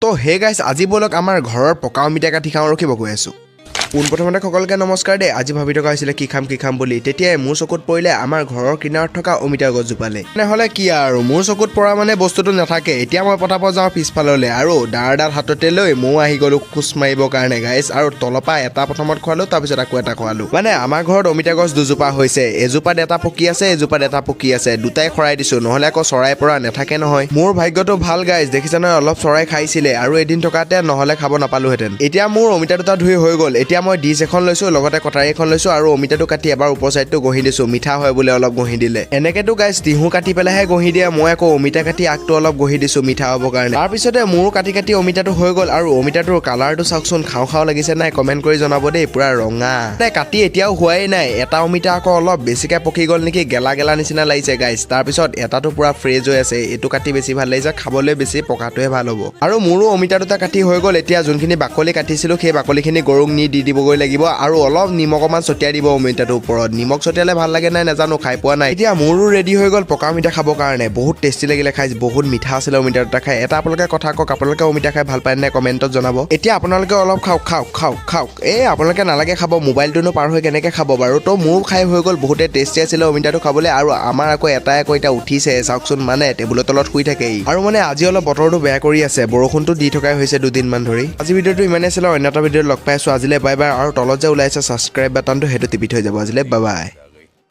তো হে গাইছ আজি বলক আমাৰ ঘৰৰ পকা অমিতা কাটি খাওঁ ৰখিব গৈ আছো পোনপ্ৰথমতে সকলোকে নমস্কাৰ দে আজি ভাবি থকা হৈছিলে কি খাম বুলি তেতিয়াই মোৰ চকুত পৰিলে আমাৰ ঘৰৰ কিনাৰত থকা অমিতা গছজোপালে নহলে কি আৰু মোৰ চকুত পৰা মানে বস্তুটো নাথাকে এতিয়া মই পঠাব যাওঁ পিছফাললে আৰু ডাৰডাল হাততে লৈ মই আহি গলো খুচ মাৰিবৰ কাৰণে গাইছ আৰু তলপা এটা প্ৰথমত খোৱালো তাৰপিছত আকৌ এটা খোৱালো মানে আমাৰ ঘৰত অমিতা গছ দুজোপা হৈছে এজোপাত এটা পকি আছে এজোপাত এটা পকি আছে দুটাই খৰাই দিছো নহলে আকৌ চৰাই পৰা নাথাকে নহয় মোৰ ভাগ্যটো ভাল গাইছ দেখিছা নহয় অলপ চৰাই খাইছিলে আৰু এদিন থকাতে নহলে খাব নাপালোহেঁতেন এতিয়া মোৰ অমিতা দুটা ধুই হৈ গ'ল এতিয়া মই ডিছ এখন লৈছো লগতে কটাৰী এখন লৈছো আৰু অমিতাটো কাটি এবাৰ ওপৰ সাইডটো গহি দিছো মিঠা হয় বুলে অলপ গহি দিলে এনেকেতো গাইছ তিহু কাটি পেলাহে গহি দিয়ে মই আকৌ অমিতা কাটি আগটো অলপ গহি দিছো মিঠা হ'ব কাৰণে তাৰ পিছতে মোৰো কাটি অমিতাটো হৈ গ'ল আৰু অমিতাটোৰ কালাৰটো চাওকচোন খাও লাগিছে নাই কমেন্ট কৰি জনাব দেই পুৰা ৰঙা কাটি এতিয়াও হোৱাই নাই এটা অমিতা আকৌ অলপ বেছিকে পকি গ'ল নেকি গেলা নিচিনা লাগিছে গাইছ তাৰ পিছত এটাটো পুৰা ফ্ৰেজ হৈ আছে এটো কাটি বেছি ভাল লাগিছে খাবলৈ বেছি পকাটোহে ভাল হ'ব আৰু মোৰো অমিতা দুটা কাটি হৈ গ'ল এতিয়া যোনখিনি বাকলি কাটিছিলো সেই বাকলিখিনি গৰুক নি দি দিবগৈ লাগিব আৰু অলপ নিমখ অকমান ছটিয়াই দিব অমিতাটোৰ ওপৰত নিমখ ছটিয়ালে ভাল লাগে নাই নাজানো খাই পোৱা নাই এতিয়া মোৰো ৰেডি হৈ গ'ল পকা অমিতা খাবৰ কাৰণে বহুত টেষ্টি লাগিলে খাই বহুত মিঠা আছিলে অমিতা দুটা খাই এটা আপোনালোকে কথা কওক আপোনালোকে অমিতা খাই ভাল পায় নে কমেণ্টত জনাব এতিয়া আপোনালোকে অলপ খাওক আপোনালোকে নালাগে খাব মোবাইলটোনো পাৰ হৈ কেনেকে খাব বাৰু তো মোৰো খাই হৈ গ'ল বহুতে টেষ্টি আছিলে অমিতাটো খাবলৈ আৰু আমাৰ আকৌ এতিয়া উঠিছে চাওকচোন মানে টেবুলৰ তলত শুই থাকেই আৰু মানে আজি অলপ বতৰটো বেয়া কৰি আছে বৰষুণটো দি থকাই হৈছে দুদিনমান ধৰি আজি ভিডিঅ'টো ইমানেই আছিলে অন্য এটা ভিডিঅ'ত লগ পাই আছো আজিলৈ বাই বাই আৰু তলত যে ওলাইছে সাবস্ক্ৰাইব বাটনটো হেতু টিপি থৈ যাব আজিলৈ বাই বাই